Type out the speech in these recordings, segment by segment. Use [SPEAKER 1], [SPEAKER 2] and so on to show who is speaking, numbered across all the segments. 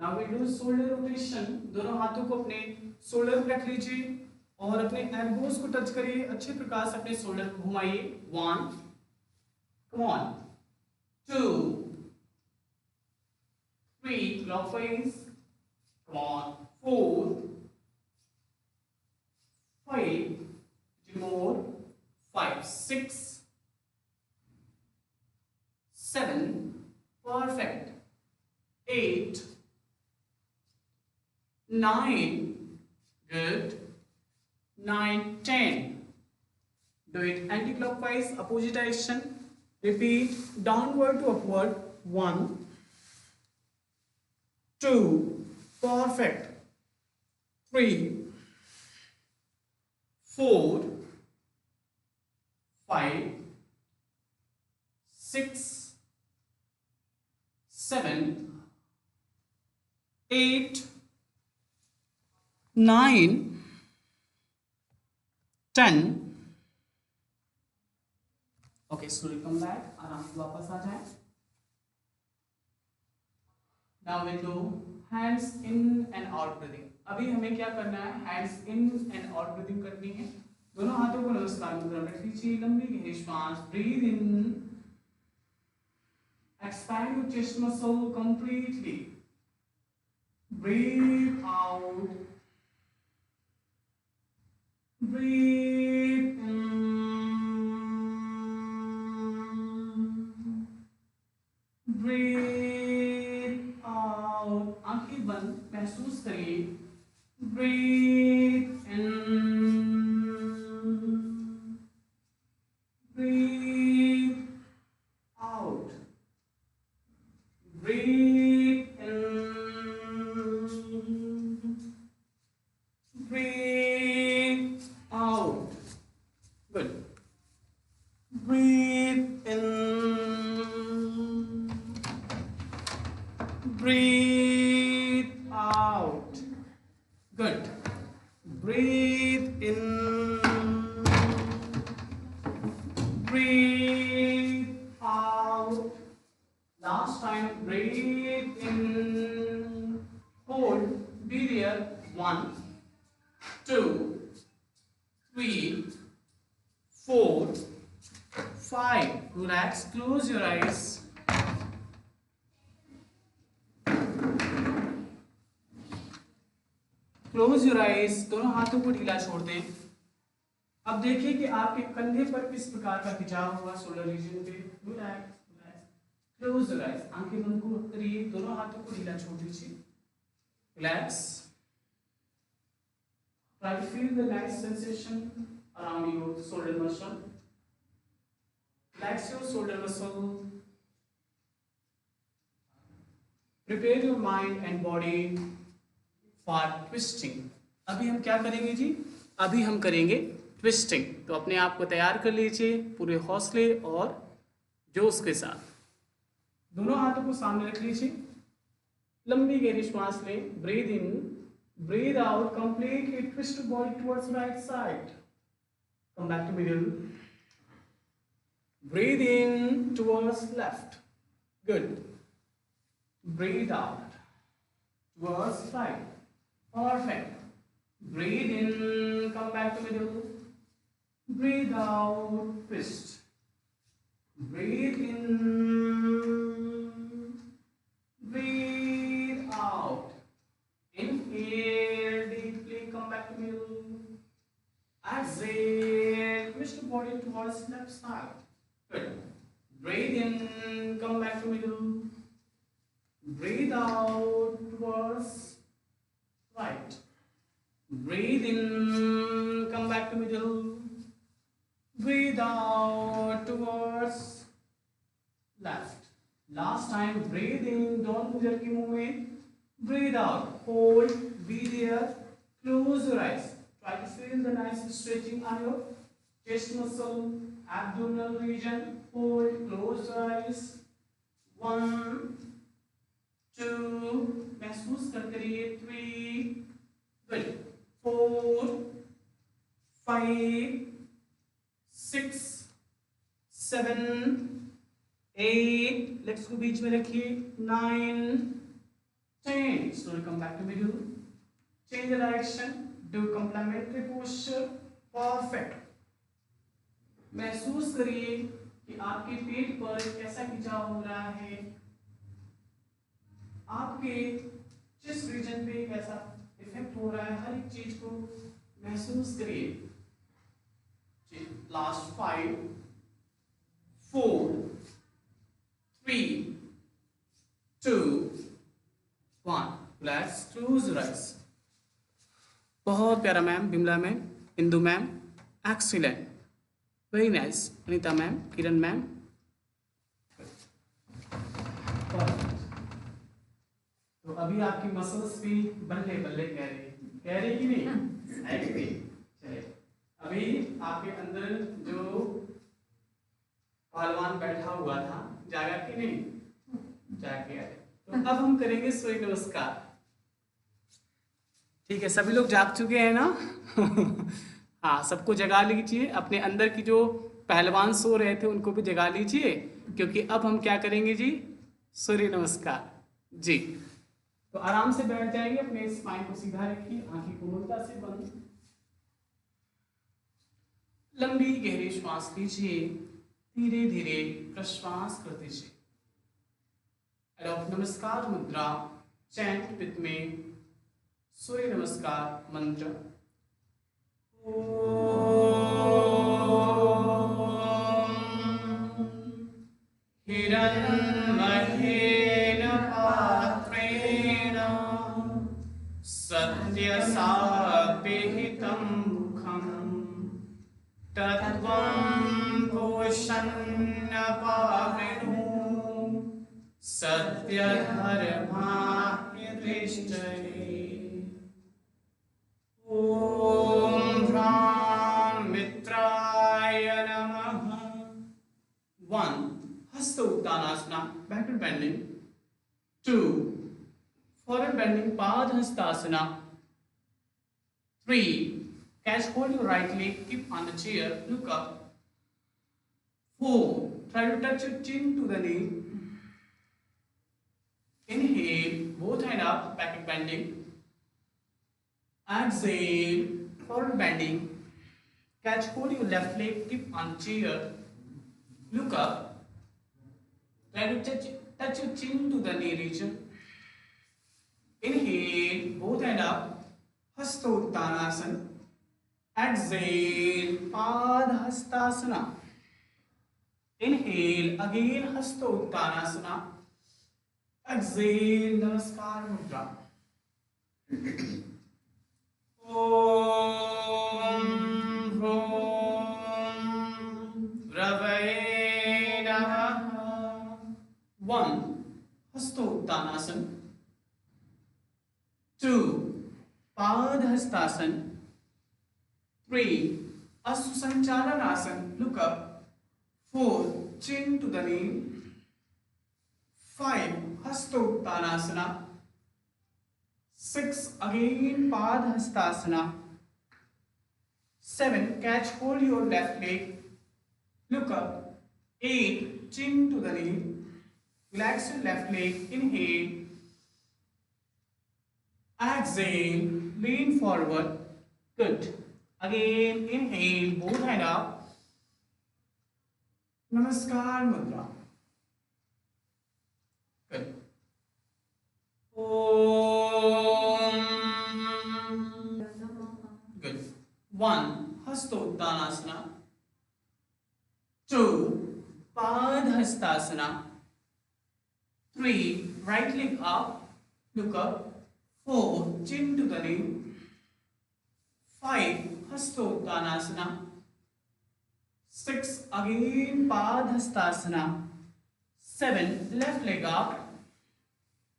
[SPEAKER 1] Now we do shoulder rotation. दोनों हाथों को अपने शोल्डर पर रख लीजिए और अपने एल्बोज को टच करिए, अच्छे प्रकार से अपने शोल्डर को घुमाइए। 1, come on, 2, 3 clockwise, come on, 4, 5, more, 5, 6, 7, perfect, 8, 9, good, 9, 10. Do it anti-clockwise, opposite direction. Repeat downward to upward. 1, 2, perfect, 3, 4, 5, 6, 7, 8, 9, 10. Okay, slowly come back, आराम से वापस आ जाए। Now we do hands in and out breathing. अभी हमें क्या करना है, hands in and out breathing करनी है। दोनों हाथों को नमस्कार मुद्रा में रख लीजिए, लंबी गहरी श्वास, breathe in, expand your chest muscle completely, breathe out, breathe in, breathe out, आंखें बंद महसूस करिए, breathe in, breathe out, breathe in, breathe out. Good. Breathe in, breathe out. Good. Breathe in, breathe out. Last time, breathe in, hold, be there. 1, 2, 3, 4, 5. Relax, close your eyes. Close your eyes. दोनों हाथों को ढीला छोड़ दें। अब देखिए कि आपके कंधे पर किस प्रकार का खिंचाव हुआ शोल्डर रीजन पे। रिलैक्स, क्लोज योर आइज, आंखें बंद करिए, दोनों हाथों को ढीला छोड़ दीजिए। Relax, try to feel the nice sensation around your shoulder muscle. Relax your shoulder muscle. Prepare your mind and body for twisting. अभी हम क्या करेंगे जी? अभी हम करेंगे ट्विस्टिंग। तो अपने आप को तैयार कर लीजिए पूरे हौसले और जोश के साथ। दोनों हाथों को सामने रख लीजिए, लंबी गहरी श्वास लें, breathe in, breathe out, completely twist body towards right side, come back to middle, breathe in towards left, good, breathe out towards right, perfect, breathe in, come back to middle, breathe out, twist, breathe in, breathe out, inhale deeply, come back to middle, exhale, twist the body towards left side, good, breathe in, come back to middle, breathe out towards right, breathe in, come back to middle, breathe out towards left. Last time, breathe in, don't move your movement. Breathe out, hold, be there, close your eyes. Try to feel the nice stretching on your chest muscle, abdominal region. Hold, close your eyes. 1, 2, महसूस करते रहिए. 3, good. 4, 5, 6, 7, 8, legs को बीच में रखिए, 9, 10. change. Slowly come back to middle. Change the direction. Do complementary posture. Perfect. महसूस करिए कि आपके पेट पर कैसा खिंचाव हो रहा है, आपके चेस्ट रीजन पे कैसा इफेक्ट हो रहा है, हर एक चीज को महसूस करिए. Last 5 4 3 2 1. Relax. Close your eyes. बहुत प्यारा ma'am, Bimla ma'am, Indu ma'am, excellent, very nice. Anita ma'am, Kiran ma'am. तो अभी आपकी मसल्स भी बल्ले बल्ले कह रही कि नहीं? है कि नहीं? चलिए, अभी आपके अंदर जो पहलवान बैठा हुआ था जागा कि नहीं? जाग गया है. तो अब हम करेंगे सूर्य नमस्कार. ठीक है, सभी लोग जाग चुके हैं ना? हाँ, सबको जगा लीजिए. अपने अंदर की जो पहलवान सो रहे थे उनको भी जगा लीजिए, क्योंकि अब हम क्या करेंगे जी? सूर्य नमस्कार जी. तो आराम से बैठ जाएंगे, अपने स्पाइन को सीधा रखिए, आंखें कोमलता से बंद. लंबी गहरी श्वास लीजिए, धीरे धीरे प्रश्वास कर दीजिए. एडॉप्ट नमस्कार मुद्रा. चैंट विथ में सूर्य नमस्कार मंत्र. हिरण्मयेन पात्रेण सत्यसापिहितं मुखं तत्त्वं पोषन्न पावनो सत्यधर्माह्यतिष्ठते. ओम ह्रां मित्राय नमः. 1. हस्त उत्तानासना, backward bending. 2. forward bending, पाद हस्तासना. 3. catch hold your right leg, keep on the chair, look up. 4. try to touch your chin to the knee. Inhale, both hand up, backward bending. Exhale, forward bending. Catch hold your left leg, keep on chair, look up. Try to touch your chin to the knee region. Inhale, both hand up, Hastottanasana. Exhale, Padhastasana. Inhale, again Hastottanasana. Exhale, Namaskar Mudra. Om Hrom Ravaye Namaha. 1. Hastottanasana. 2. Padhastasana. 3. Asusanchalanasana, look up. 4. Chin to the knee. 5. Hastottanasana. 6. Again Padhastasana. 7. Catch hold your left leg, look up. 8. Chin to the knee. Relax your left leg. Inhale. Exhale. Lean forward. Good. Again inhale. Both hand up. Namaskar Mudra. Good. Good. 1. Hastottanasana. 2. Padhastasana. 3. Right leg up, look up. 4. Chin to the knee. 5. Hastottanasana. 6. Again Padhastasana. 7. Left leg up,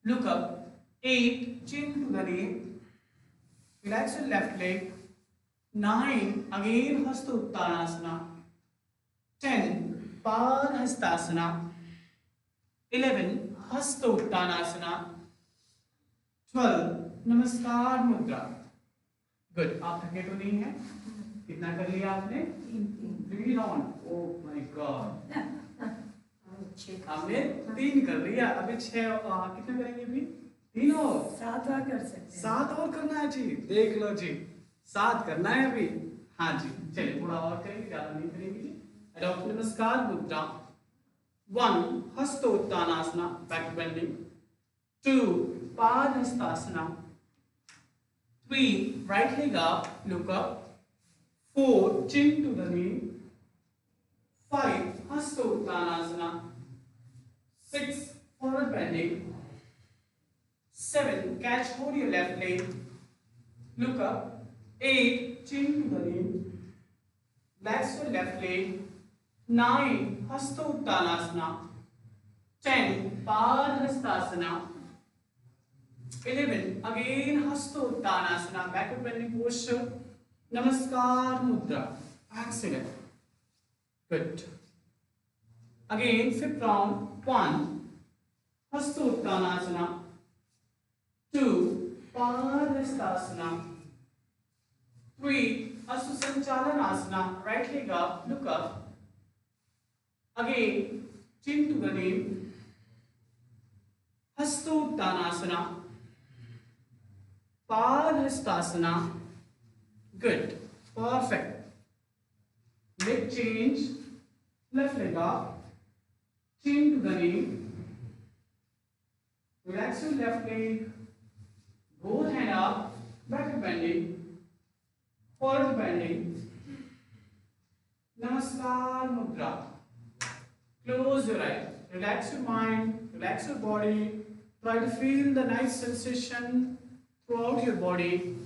[SPEAKER 1] look up. 8. Chin to the knee. Relax your left leg. 9. Again Hastottanasana. 10. Padhastasana. 11. Hastottanasana. 12. नमस्कार मुद्रा. Good. आप थके तो नहीं है? कितना कर लिया आपने? 3 राउंड. ओह माय गॉड, हमने 3 कर लिया. अभी 6. कितना करेंगे अभी? 3 और
[SPEAKER 2] सात और कर सकते हैं।
[SPEAKER 1] 7 और करना है जी, देख लो जी, 7 करना है अभी। हाँ जी, चलिए थोड़ा और करेंगे, ज्यादा नहीं करेंगे जी। अडॉप्ट नमस्कार मुद्रा। 1 हस्तोत्तानासना बैक बेंडिंग, 2 पाद हस्तासना, 3 right leg up, look up, 4 chin to the knee, 5 hastottanasana, 6 forward bending, 7 catch hold your left leg, look up, 8 chin to the knee, relax your left leg, 9 hastottanasana, 10 padhastasana, 11 again hastottanasana, backward bending posture, namaskar mudra, excellent, good. Again fifth round, 1 hastottanasana, 2 padhastasana, 3 Ashusanchalanasana, right leg up, look up, again chin to the knee, hastottanasana, padhastasana, good, perfect. Leg change, left leg up, chin to the knee, relax your left leg, both hand up, back bending, forward bending, namaskar mudra. Close your eyes, relax your mind, relax your body, try to feel the nice sensation throughout your body.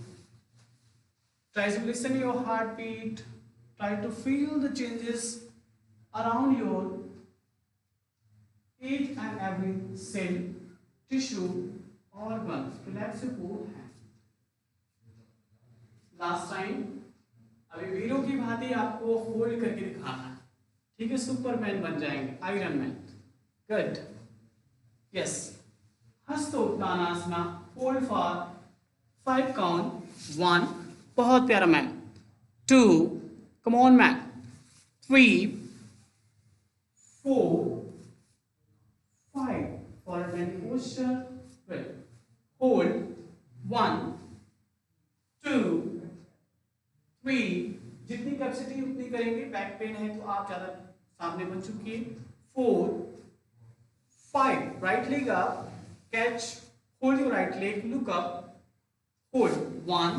[SPEAKER 1] Try to listen your heartbeat, try to feel the changes around your each and every cell, tissue, organs. Relax your both hands. Last time, अभी वीरों की भांति आपको hold करके दिखाना है, ठीक है? सुपरमैन बन जाएंगे, Iron Man. Good, yes. Hastottanasana, hold for 5 count, 1, बहुत प्यारा man, 2, come on man, 3, 4, 5, forward bending posture, good, hold, 1, 2, 3, जितनी कैपेसिटी उतनी करेंगे, बैक पेन है तो आप ज्यादा सामने बन चुकी है, 4, 5, right leg up, catch, hold your right leg, look up, hold, 1,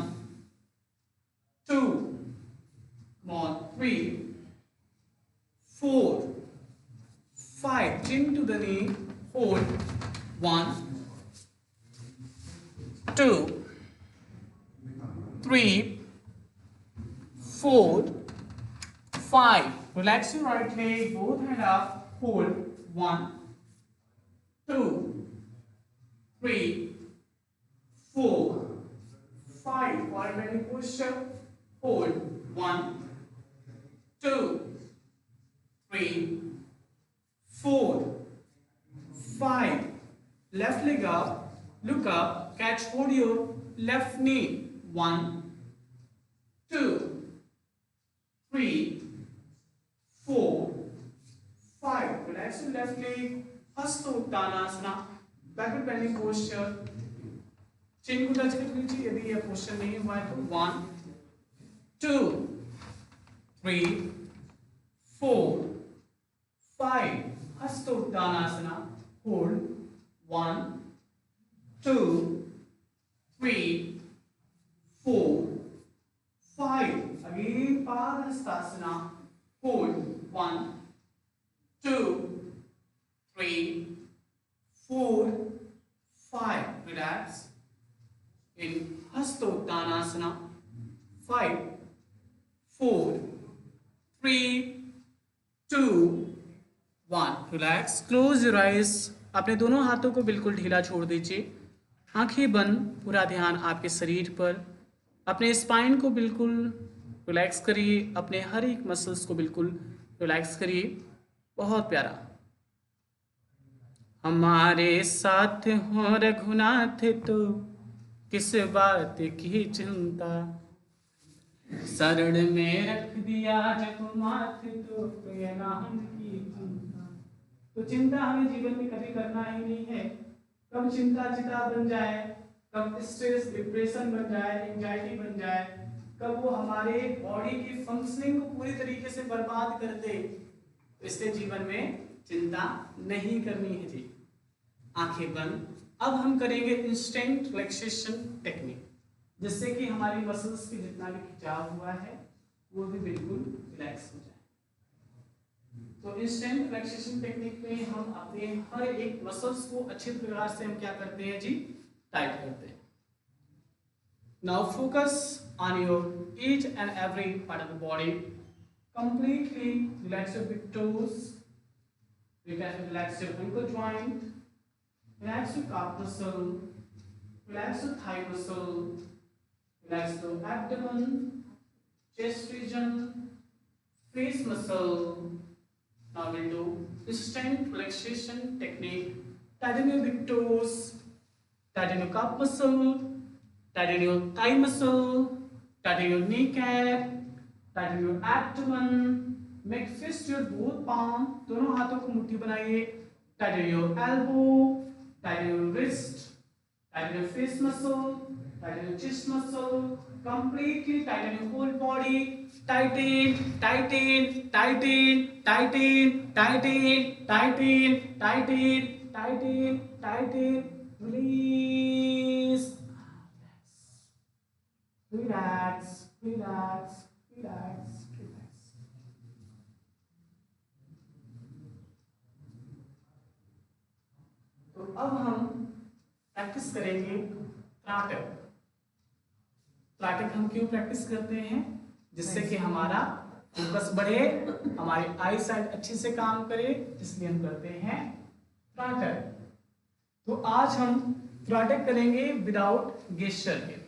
[SPEAKER 1] 2, come on, 3, 4, 5, chin to the knee, hold, 1, 2, 3, 4, 5, relax your right leg, both hand up, hold, 1, 2, 3, 4, 5, forward bending posture, hold, 1, 2, 3, 4, 5, left leg up, look up, catch, hold your left knee, 1, 2, 3, 4, 5, relax your left leg, hastottanasana, backward bending posture, चिन को touch कर लीजिए यदि यह posture नहीं हुआ है तो 1, 2, 3, 4, 5, हस्तोत्तानासना, hold, 1, 2, 3, 4, 5, again Padahastasana, hold, 1, 2, 3, 4, 5, relax. In hastottanasana, 5, 4, 3, 2, 1, relax, close your eyes, अपने दोनों हाथों को बिल्कुल ढीला छोड़ दीजिए, आंखें बंद, पूरा ध्यान आपके शरीर पर, अपने स्पाइन को बिल्कुल रिलैक्स करिए, अपने हर एक मसल्स को बिल्कुल रिलैक्स करिए, बहुत प्यारा। हमारे साथ हो रघुनाथ तो किस बात की चिंता, शरण में रख दिया जब माथ तो प्रिय नाम की चिंता। तो चिंता हमें जीवन में कभी करना ही नहीं है, कब चिंता चिता बन जाए, कब स्ट्रेस डिप्रेशन बन जाए, एंजाइटी बन जाए, कब वो हमारे बॉडी की फंक्शनिंग को पूरी तरीके से बर्बाद कर दे, इसलिए जीवन में चिंता नहीं करनी है जी। आंखें बंद। अब हम करेंगे इंस्टेंट रिलैक्सेशन टेक्निक, जिससे कि हमारी मसल्स की जितना भी खिंचाव हुआ है वो भी बिल्कुल रिलैक्स हो जाए। तो इंस्टेंट रिलैक्सेशन टेक्निक में हम अपने हर एक मसल्स को अच्छे प्रकार से हम क्या करते हैं जी, टाइट करते हैं। Now focus on your each and every part of the body. Completely relax your big toes. You can relax your ankle joint. Relax your calf muscle. Relax your thigh muscle. Relax your abdomen, chest region, face muscle. Now we'll do instant relaxation technique. Tighten your big toes. Tighten your calf muscle. Tighten your thigh muscle. Tighten your kneecap. Tighten your abdomen. Make fist your both palm. दोनों हाथों को मुट्ठी बनाइए. Tighten your elbow. Tighten your wrist. Tighten your face muscle. Tighten your chest muscle. Completely tighten your whole body. Tighten, tighten, tighten, tighten, tighten, tighten, tighten, tighten, tighten. Release. Relax, relax. Relax, relax. तो अब हम practice करेंगे त्राटक। त्राटक हम क्यों practice करते हैं? जिससे कि हमारा फोकस बढ़े, हमारी आई साइड अच्छे से काम करे, इसलिए हम करते हैं त्राटक। तो आज हम त्राटक करेंगे विदाउट गेस्चर के।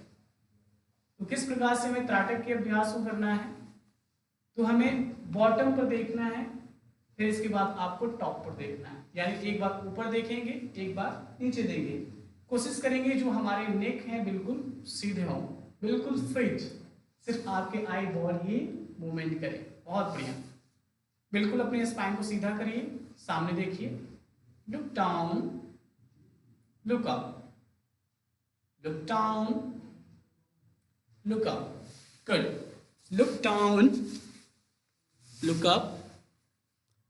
[SPEAKER 1] तो किस प्रकार से हमें त्राटक के अभ्यास को करना है? तो हमें बॉटम पर देखना है, फिर इसके बाद आपको टॉप पर देखना है, यानी एक बार ऊपर देखेंगे, एक बार नीचे देंगे। कोशिश करेंगे जो हमारे नेक हैं बिल्कुल सीधे हों, बिल्कुल स्ट्रेट, सिर्फ आपके आई बॉल ही मूवमेंट करें। बहुत बढ़िया, बिल्कुल अपने स्पाइन को सीधा करिए, सामने देखिए, look down, look up, look down, look up. Good. Look down, look up,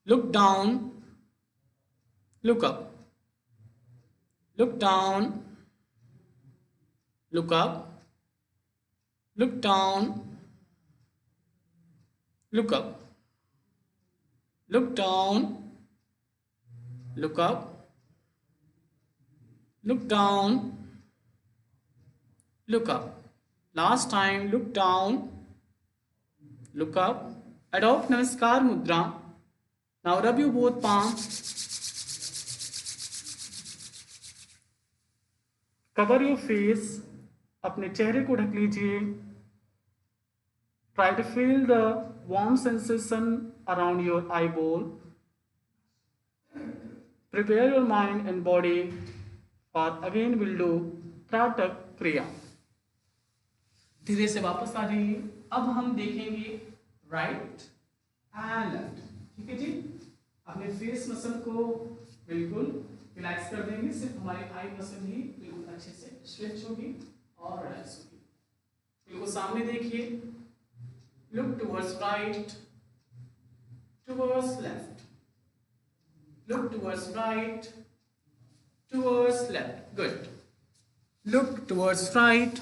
[SPEAKER 1] look down, look up, look down, look up, look down, look up, look down, look up, look down, look up. Last time, look down, look up, adopt Namaskar Mudra. Now rub your both palms. Cover your face. अपने चेहरे को ढक लीजिए. Try to feel the warm sensation around your eyeball. Prepare your mind and body for again we'll do Tratak Kriya. धीरे से वापस आ जाइए। अब हम देखेंगे राइट एंड लेफ्ट। ठीक है जी, अपने फेस मसल को बिल्कुल रिलैक्स कर देंगे, सिर्फ हमारी आई मसल ही बिल्कुल अच्छे से स्ट्रेच होगी और रिलैक्स होगी। बिल्कुल सामने देखिए, look towards right, towards left, look towards right, towards left. Good. Look towards right,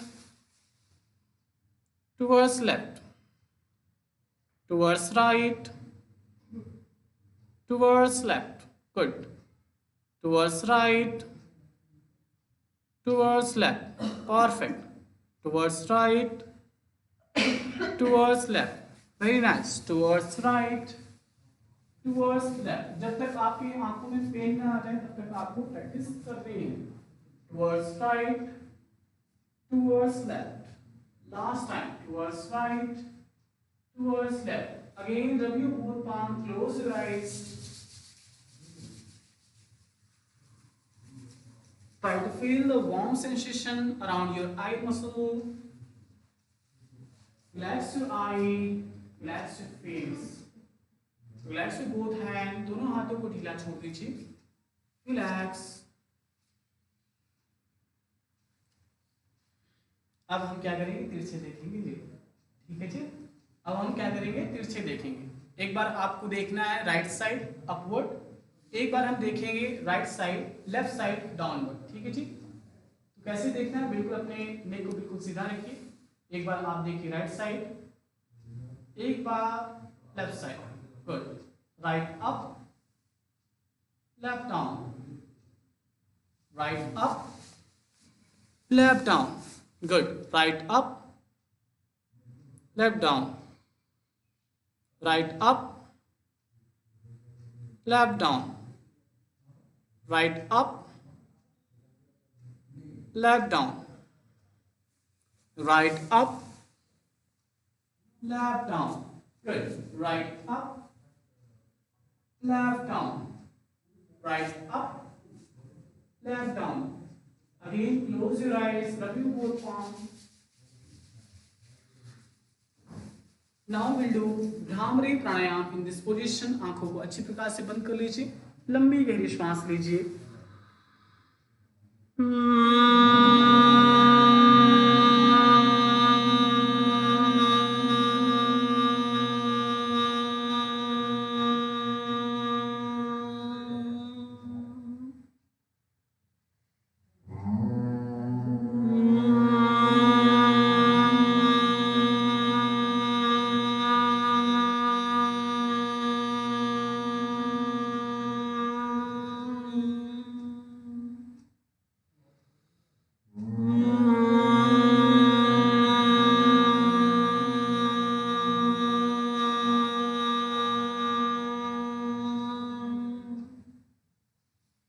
[SPEAKER 1] towards left, towards right, towards left. Good. Towards right, towards left. Perfect. Towards right, towards left. Very nice. Towards right, towards left. जब तक आपकी आंखों में pen ना आ जाए तब तक आपको प्रैक्टिस करनी है। Towards right, towards left. Last time, towards right, towards left. Again, rub your both palms, close your eyes. Try to feel the warm sensation around your eye muscle. Relax your eye, relax your face. Relax your both hands, दोनों हाथों को ढीला छोड़ दीजिए. Relax. अब हम क्या करेंगे, तिरछे देखेंगे जी, ठीक है जी। अब हम क्या करेंगे, तिरछे देखेंगे। एक बार आपको देखना है राइट साइड अपवर्ड, एक बार हम देखेंगे right side left side downward, ठीक है जी। तो कैसे देखना है, बिल्कुल अपने नेक को बिल्कुल सीधा रखिए। एक बार आप देखिए राइट साइड, एक बार left side, good. Right up, left down, right up, left down, good. Right up, left down, right up, left down, right up, left down, right up, left down, good. Right up, left down, right up, left down. Again, close your eyes, rub your both palms. Now we'll do Bhramari Pranayam in this position. आंखों को अच्छी प्रकार से बंद कर लीजिए, लंबी गहरी श्वास लीजिए।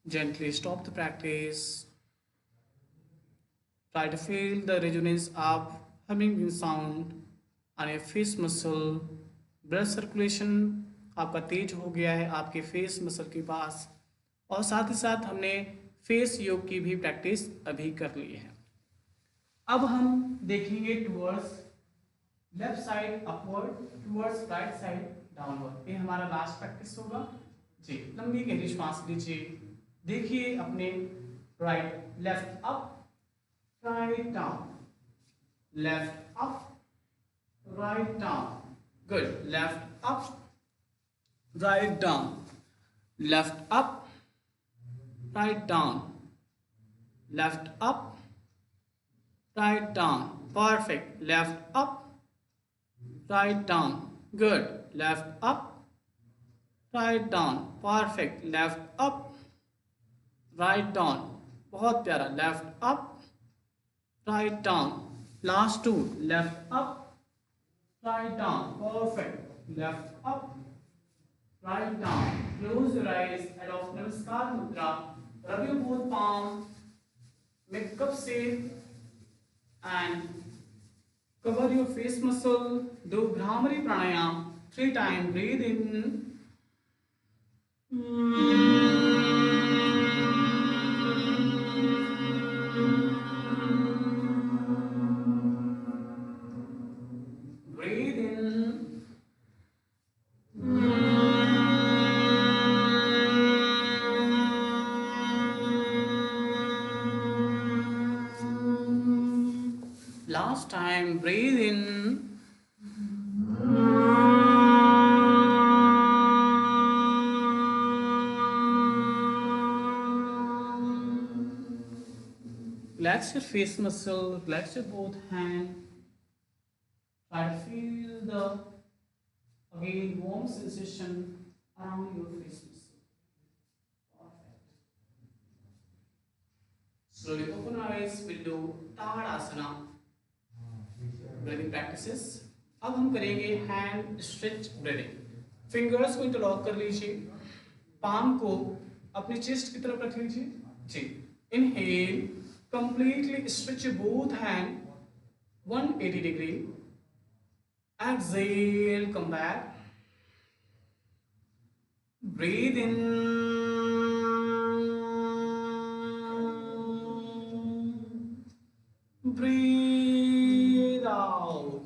[SPEAKER 1] Gently stop the practice. Try to feel the resonance of humming sound on your face muscle. Blood circulation आपका तेज हो गया है आपके फेस मसल के पास, और साथ ही साथ हमने फेस योग की भी प्रैक्टिस अभी कर ली है। अब हम देखेंगे towards left side upward, towards right side downward. ये हमारा लास्ट प्रैक्टिस होगा जी। लंबी गहरी श्वास लीजिए, देखिए अपने right, left up, right down, left up, right down, good. Left up, right down, left up, right down, left up, right down, perfect. Left up, right down, good. Left up, right down, perfect. Left up, right down, बहुत प्यारा। Left up, right down, last two, left up, right down, perfect. Left up, right down, close your eyes, adopt नमस्कार मुद्रा, rub your both palm, make cup shape and cover your face muscle. Do Bhramari pranayam 3 times. Breathe in, breathe in, last time. Breathe in, relax your face muscle, relax your both hand. Try to feel the again warm sensation around your face muscle. Perfect. Slowly open eyes. We'll do Tadasana breathing practices. अब हम करेंगे hand stretch breathing. Fingers को interlock कर लीजिए, palm को अपनी chest की तरफ रख लीजिए जी। Inhale, completely stretch both hand 180 degree. Exhale, come back. Breathe in. Breathe out.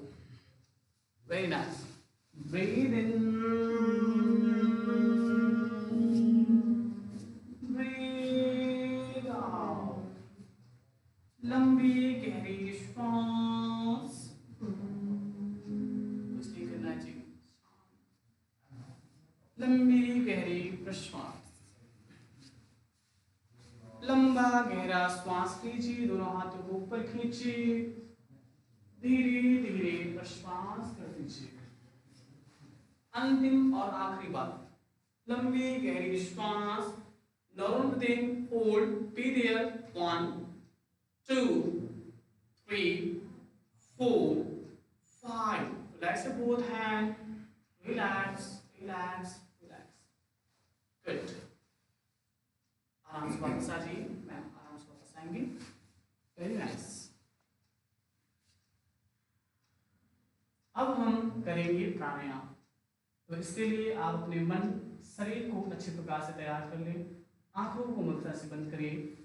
[SPEAKER 1] Very nice. Breathe in. Breathe out. लंबी गहरी श्वास, कुछ नहीं करना चाहिए। लंबी गहरी प्रश्वास, लंबा गहरा श्वास लीजिए, दोनों हाथों को ऊपर खींचिए, धीरे धीरे प्रश्वास कर दीजिए। अंतिम और आखिरी बात, लंबी गहरी श्वास, normal breathing, hold, be there, 1, 2, 3, 4, 5. Relax your both hand, relax, relax, relax. Good. आराम से वापस आ जाइए, मैम आराम से वापस आएंगे। Very nice. अब हम करेंगे प्राणायाम। तो इसके लिए आप अपने मन शरीर को अच्छे प्रकार से तैयार कर लें। आंखों को मुद्रा से बंद करिए।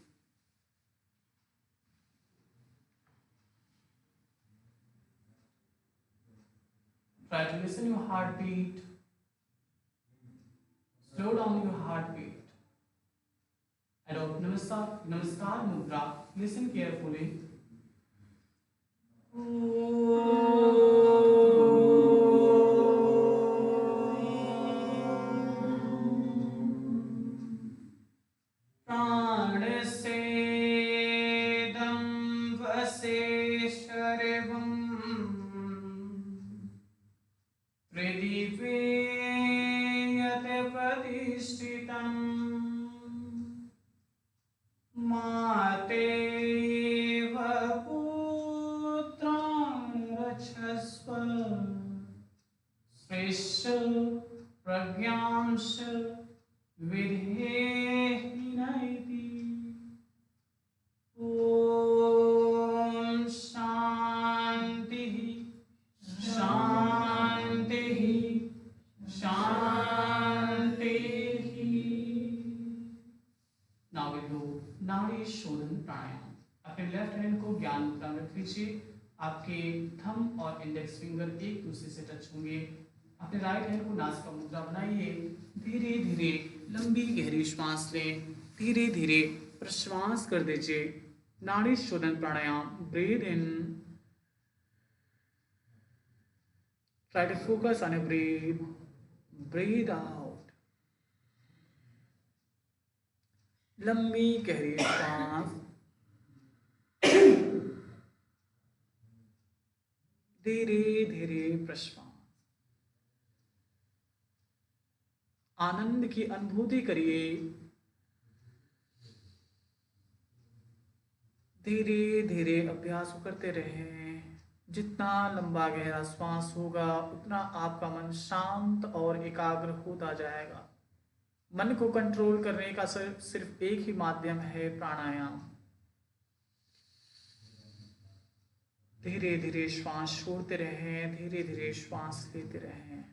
[SPEAKER 1] Try to listen your heartbeat. Slow down your heartbeat. Adopt Namaskar Mudra. Listen carefully. Now we'll do नाड़ी शोधन प्राणायाम। अपने लेफ्ट हैंड को ज्ञान मुद्रा में रख लीजिए। आपके थंब और इंडेक्स फिंगर एक दूसरे से टच होंगे। अपने राइट हैंड को नासिका मुद्रा बनाइए। धीरे धीरे लंबी गहरी श्वास लें, धीरे धीरे प्रश्वास कर दीजिए। Nadi shodhana pranayama. Breathe in, try to focus on your breath, breathe out. लंबी गहरी श्वास, धीरे धीरे प्रश्वास। आनंद की अनुभूति करिए। धीरे धीरे अभ्यास करते रहें। जितना लंबा गहरा श्वास होगा उतना आपका मन शांत और एकाग्र होता जाएगा। मन को कंट्रोल करने का सिर्फ एक ही माध्यम है, प्राणायाम। धीरे धीरे श्वास छोड़ते रहें, धीरे धीरे श्वास लेते रहें।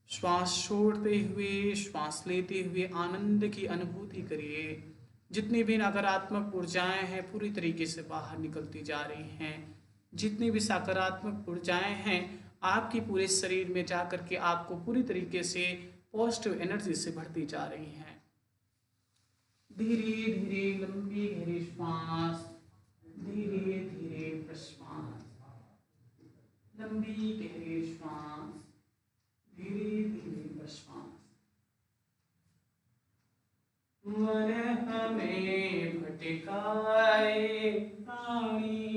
[SPEAKER 1] श्वास छोड़ते हुए, श्वास लेते हुए आनंद की अनुभूति करिए। जितनी भी नकारात्मक ऊर्जाएं हैं पूरी तरीके से बाहर निकलती जा रही हैं। जितनी भी सकारात्मक ऊर्जाएं हैं आपकी पूरे शरीर में जाकर के आपको पूरी तरीके से पॉजिटिव एनर्जी से भरती जा रही हैं। धीरे धीरे लंबी गहरी श्वास, धीरे धीरे प्रश्वास। लंबी गहरी श्वास, धीरे धीरे प्रश्वास। मन हमें भटकाए प्राणी,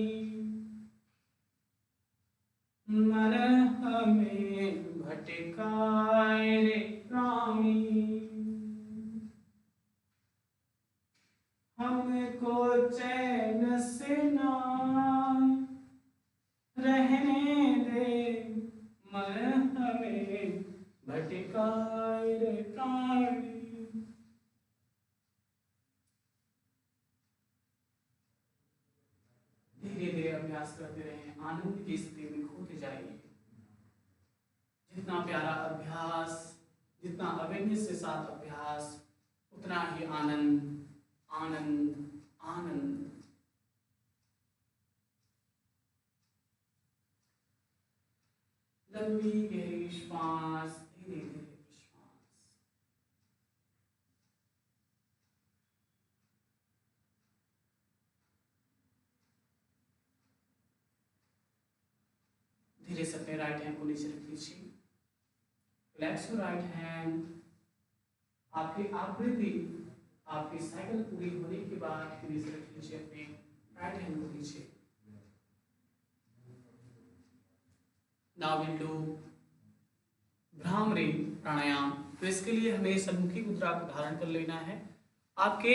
[SPEAKER 1] मन हमें भटकाए रे प्राणी। हमको चैन से ना रहने दे, मन हमें भटकाए रे प्राणी। धीरे धीरे अभ्यास करते रहें, आनंद की स्थिति में खोते जाइए। जितना प्यारा अभ्यास, जितना अवेयरनेस के साथ अभ्यास, उतना ही आनंद आनंद आनंद। लंबी गहरी श्वास, धीरे धीरे प्रश्वास। धीरे से अपने राइट हैंड को नीचे रख लीजिए, रिलैक्स योर राइट हैंड। आपकी आकृति, आपकी साइकिल पूरी होने के बाद धीरे से रख लीजिए अपने राइट हैंड को नीचे। नाउ विल डू भ्रामरी प्राणायाम। तो इसके लिए हमें सम्मुखी मुद्रा को धारण कर लेना है। आपके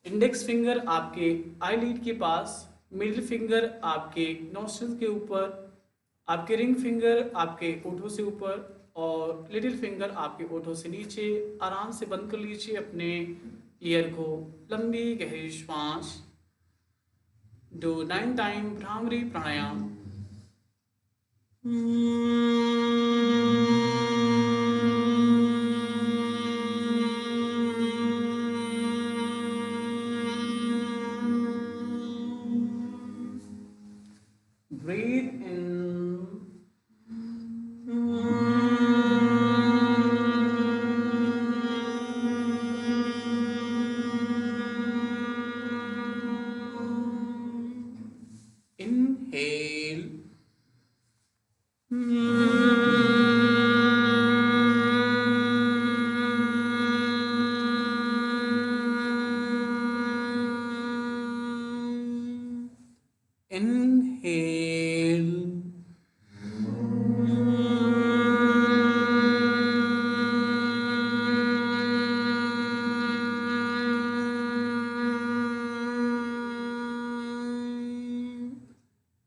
[SPEAKER 1] इंडेक्स फिंगर आपके आईलिड के पास, मिडिल फिंगर आपके नोस्ट्रल के ऊपर, आपके रिंग फिंगर आपके ओठों से ऊपर और लिटिल फिंगर आपके ओठों से नीचे। आराम से बंद कर लीजिए अपने ईयर को। लंबी गहरी श्वास। Do 9 time bhramari pranayama. Breathe in. Inhale. Inhale.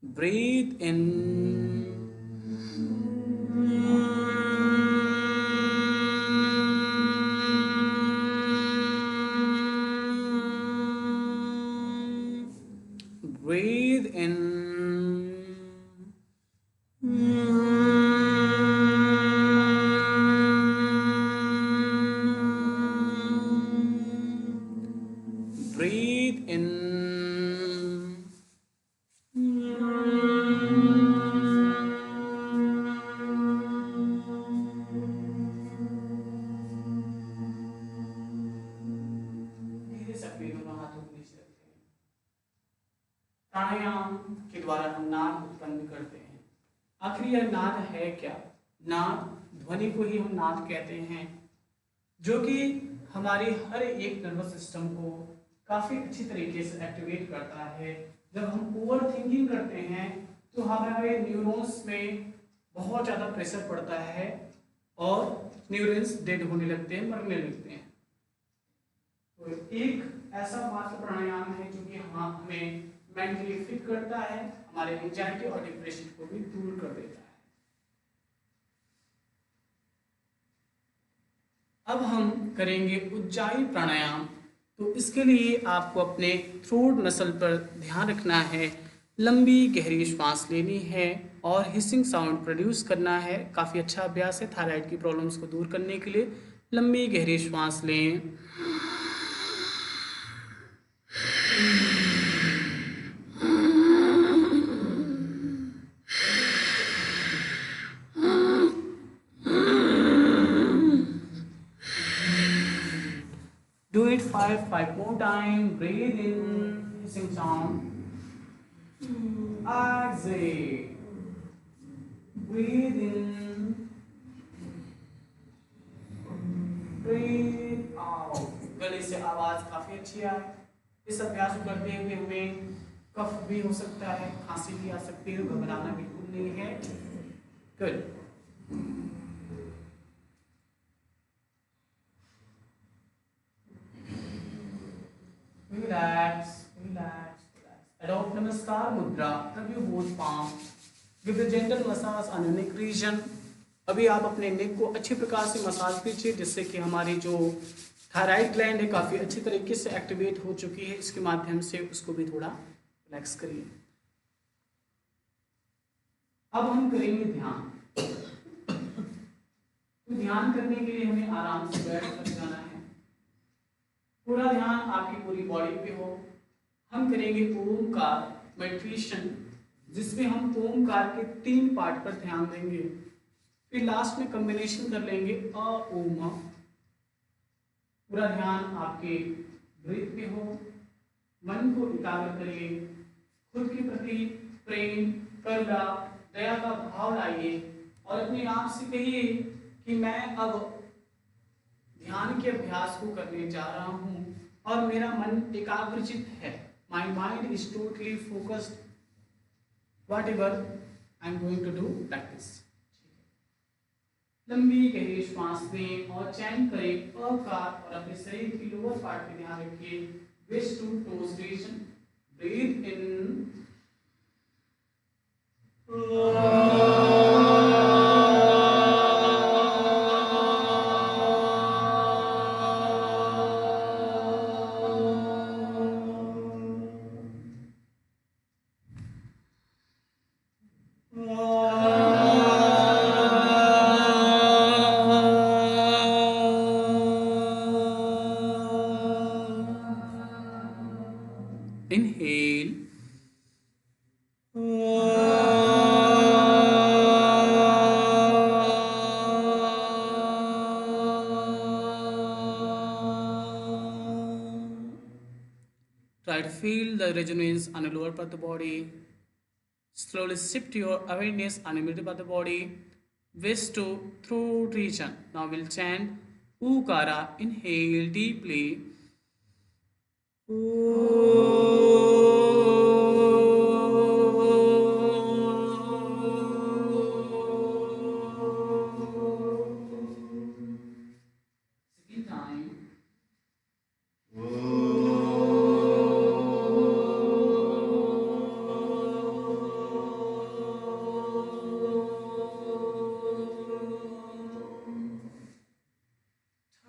[SPEAKER 1] Breathe in. Breathe in. Breathe in. धीरे से अपने दोनों हाथों को नीचे रखते हैं। प्राणायाम के द्वारा हम नाद उत्पन्न करते हैं। आखिर यह नाद है क्या? नाद ध्वनि को ही हम नाद कहते हैं, जो कि हमारी हर एक नर्वस सिस्टम को काफ़ी अच्छी तरीके से एक्टिवेट करता है। जब हम ओवर थिंकिंग करते हैं तो हमारे न्यूरॉन्स में बहुत ज़्यादा प्रेशर पड़ता है और न्यूरॉन्स डेड होने लगते हैं, मरने लगते हैं। तो एक ऐसा मात्र प्राणायाम है जो कि हमें मेंटली फिट करता है, हमारे एंजाइटी और डिप्रेशन को भी दूर कर देता है। अब हम करेंगे उज्जाई प्राणायाम। तो इसके लिए आपको अपने थ्रोट मसल पर ध्यान रखना है, लंबी गहरी श्वास लेनी है और हिसिंग साउंड प्रोड्यूस करना है। काफ़ी अच्छा अभ्यास है थायराइड की प्रॉब्लम्स को दूर करने के लिए। लंबी गहरी श्वास लें। Do it five more time. Breathe in, hissing sound. Exhale. Breathe in. Breathe out. गले से आवाज काफी अच्छी आए। इस अभ्यास को करते हुए हमें कफ भी हो सकता है, खांसी भी आ सकती है, घबराना बिल्कुल नहीं है। Good. Relax, relax, relax. Adopt Namaskar Mudra. Rub your both palms. Give a gentle massage on your neck region. अभी आप अपने नेक को अच्छी प्रकार से मसाज कीजिए, जिससे कि हमारी जो थायराइड ग्लैंड है काफ़ी अच्छी तरीके से एक्टिवेट हो चुकी है। इसके माध्यम से उसको भी थोड़ा रिलैक्स करिए। अब हम करेंगे ध्यान। तो ध्यान करने के लिए हमें आराम से बैठ कर जाना है। पूरा ध्यान आपकी पूरी बॉडी पे हो। हम करेंगे ओमकार मेडिटेशन, जिसमें हम ओमकार के 3 पार्ट पर ध्यान देंगे। फिर लास्ट में कॉम्बिनेशन कर लेंगे अ ओम। पूरा ध्यान आपके ब्रीथ पे हो। मन को एकाग्र करिए, खुद के प्रति प्रेम, करुणा, दया का भाव लाइए और अपने आप से कहिए कि मैं अब ध्यान के अभ्यास को करने जा रहा हूँ और मेरा मन एकाग्रचित है। My mind is totally focused whatever I am going to do practice. लंबी गहरी श्वास लें और चैन करें अकार और अपने शरीर की लोअर पार्ट पे ध्यान रखिए। Waist to toes region, breathe in inhale, try to feel the resonance on the lower part of the body. Slowly shift your awareness on the middle part of the body. Wrist to throat region. Now we'll chant Ukara. Inhale deeply. Second time.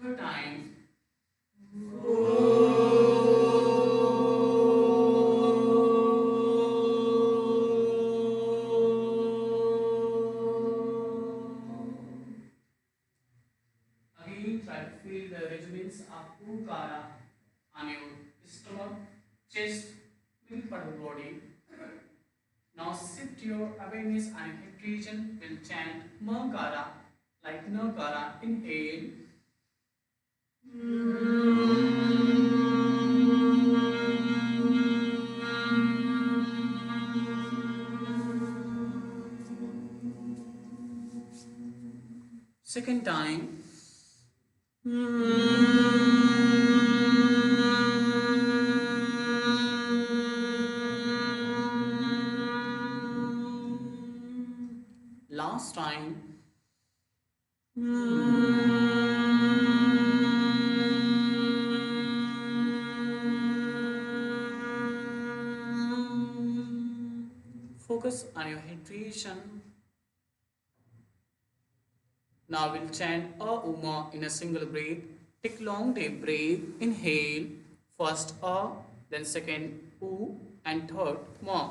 [SPEAKER 1] Third time. Again, try to feel the resonance of Ukara on your stomach, chest, middle part of the body. Now shift your awareness on hip region. We'll chant Makara like Nakara. Inhale. Second time. Last time. Focus on your head region. Now we'll chant A Uma in a single breath. Take long deep breath. Inhale. First A, then second U, and third Ma.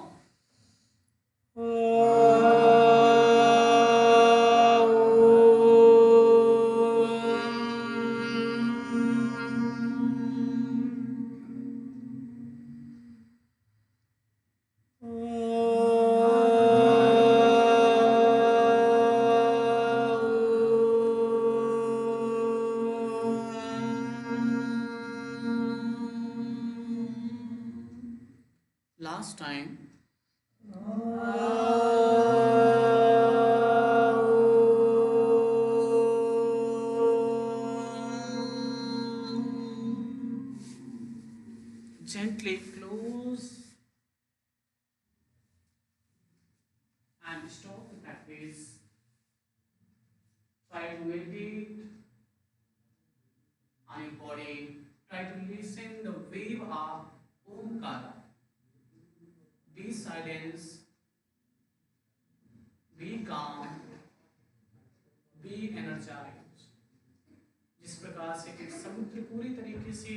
[SPEAKER 1] Last time. Gently close and stop the practice. Try to meditate on your body. Try to listen the wave of Omkara. Be silent, be calm, be energized. जिस प्रकार से एक समुद्र पूरी तरीके से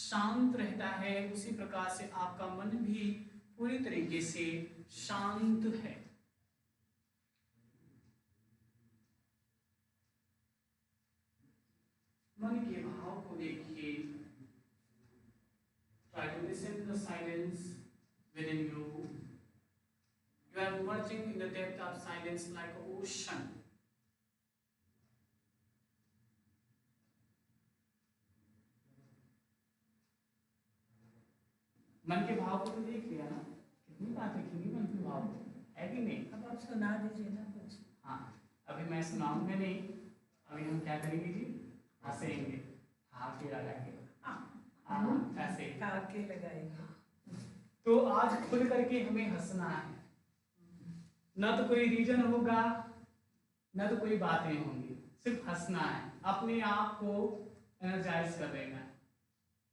[SPEAKER 1] शांत रहता है, उसी प्रकार से आपका मन भी पूरी तरीके से शांत है। मन के भाव को देखिए। Try to listen the silence within you. You are merging in the depth of silence like an ocean. मन के भाव को तो देख लिया ना, कितनी बात लिखेंगे मन के भाव। है कि नहीं?
[SPEAKER 2] अब आप सुना दीजिए ना कुछ।
[SPEAKER 1] हाँ, अभी मैं सुनाऊंगा नहीं, अभी हम क्या करेंगे जी, हंसेंगे, हाथ लगा के, ऐसे
[SPEAKER 2] काके लगाएंगे।
[SPEAKER 1] तो आज खुल करके हमें हंसना है, न तो कोई रीजन होगा, न तो कोई बातें होंगी, सिर्फ हंसना है, अपने आप को एनर्जाइज कर देना है,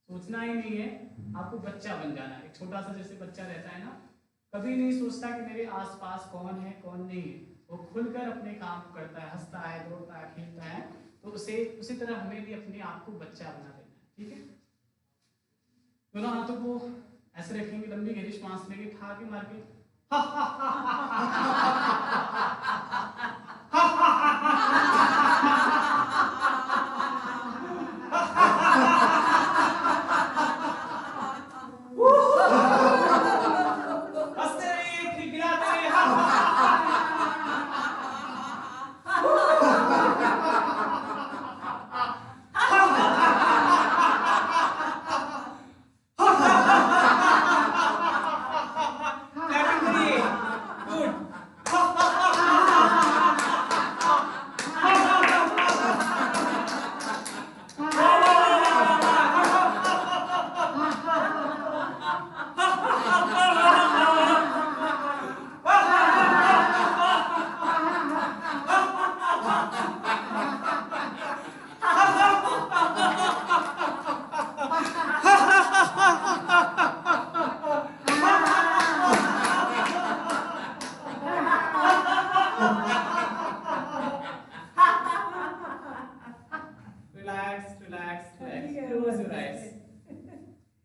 [SPEAKER 1] सोचना ही नहीं है, आपको बच्चा बन जाना है। एक छोटा सा जैसे बच्चा रहता है ना, कभी नहीं सोचता कि मेरे आसपास कौन है कौन नहीं है, वो खुलकर अपने काम को करता है, हंसता है, दौड़ता है, खेलता है। तो उसी तरह हमें भी अपने आप को बच्चा बना देना है, ठीक है? दोनों हाथों को ऐसे रखेंगे, लंबी गहरी सांस लेंगे, खा के मार के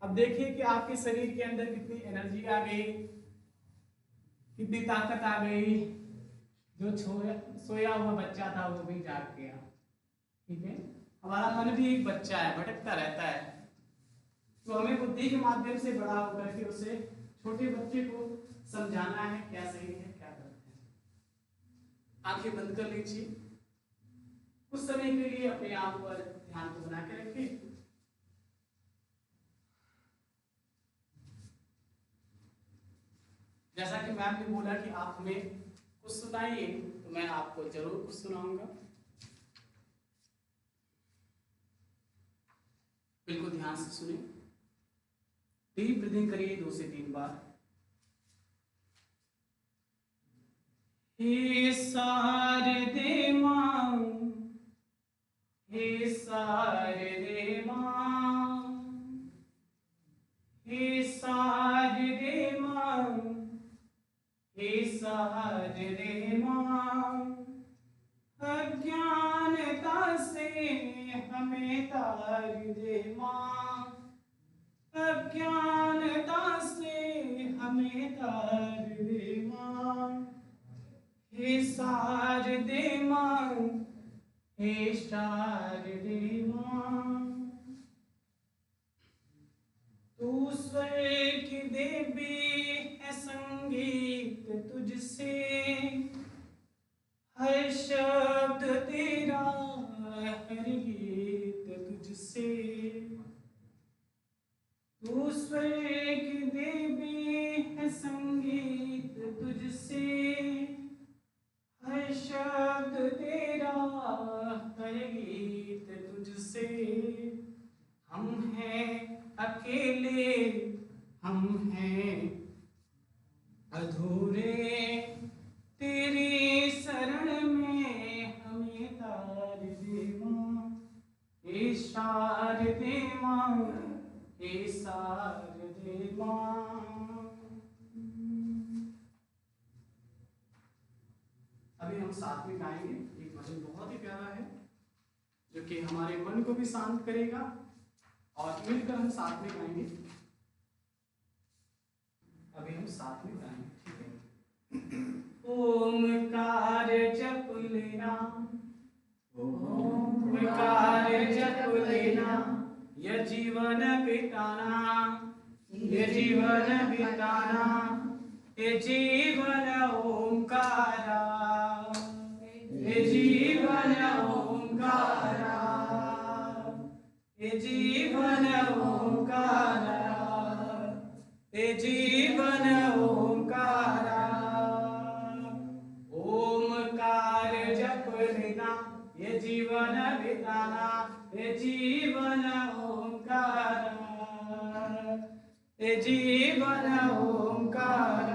[SPEAKER 1] अब देखिए कि आपके शरीर के अंदर कितनी एनर्जी आ गई, कितनी ताकत आ गई। जो सोया हुआ बच्चा था वो भी जाग गया, ठीक है? हमारा मन भी एक बच्चा है, भटकता रहता है, तो हमें बुद्धि के माध्यम से बड़ा होकर के उसे, छोटे बच्चे को समझाना है क्या सही है क्या गलत है। आंखें बंद कर लीजिए, कुछ समय के लिए अपने आप पर ध्यान को बना के रखिए। जैसा कि मैम ने बोला कि आप हमें कुछ सुनाइए, तो मैं आपको जरूर कुछ सुनाऊंगा। बिल्कुल ध्यान से सुनिए, डीप ब्रीदिंग करिए 2 से 3 बार। हे शारदे मां, हे शारदे मां, हे शारदे मां, हे शारदे मां, अज्ञानता से हमें तार दे मां, अज्ञानता से हमें तार दे मां, हे शारदे मां, हे शारदे मां। तू स्वर की देवी है, संगीत तुझसे, हर शब्द तेरा, हर गीत तुझसे। तू स्वर की देवी है, संगीत तुझसे, हर शब्द तेरा, हर गीत तुझसे। हम हैं अकेले, हम हैं अधूरे, तेरी शरण में हमें तार दे मां, हे शारदे मां, हे शारदे मां। अभी हम साथ में गाएंगे एक भजन बहुत ही प्यारा है, जो कि हमारे मन को भी शांत करेगा, और मिलकर हम साथ में गाएंगे। अभी हम साथ में गाएंगे, ठीक है? ओमकार जप लेना, ओमकार जप लेना, ये जीवन बिताना, ये जीवन बिताना, ये जीवन ओमकारा, ये जीवन ओमकारा, ये जीवन ओमकारा, ये जीवन ओमकारा। ये जीवन बिताना, ये जीवन ओंकार, ये जीवन ओंकार।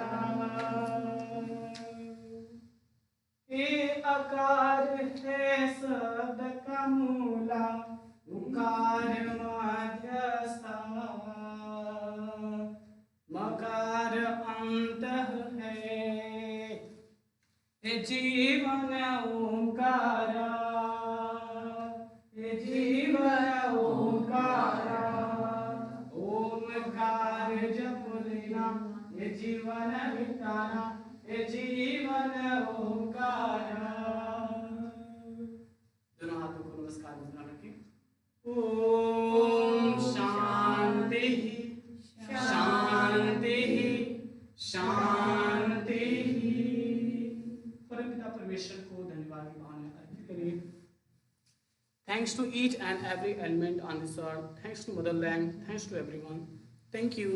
[SPEAKER 1] ये आकार है शब्द का मूला, उकार मध्यस्था, मकार अंत है, ये जीवन ओंकार, ये जीवन ओंकार। ओंकार जप लेना, ये जीवन बिताना, ये जीवन ओंकार। दोनों हाथों को नमस्कार मुद्रा रखें। ओम शांति शांति शांति। परमपिता परमेश्वर को धन्यवाद की भावना अर्पित करिए। Thanks to each and every element on this earth. Thanks to motherland. Thanks to everyone. Thank you.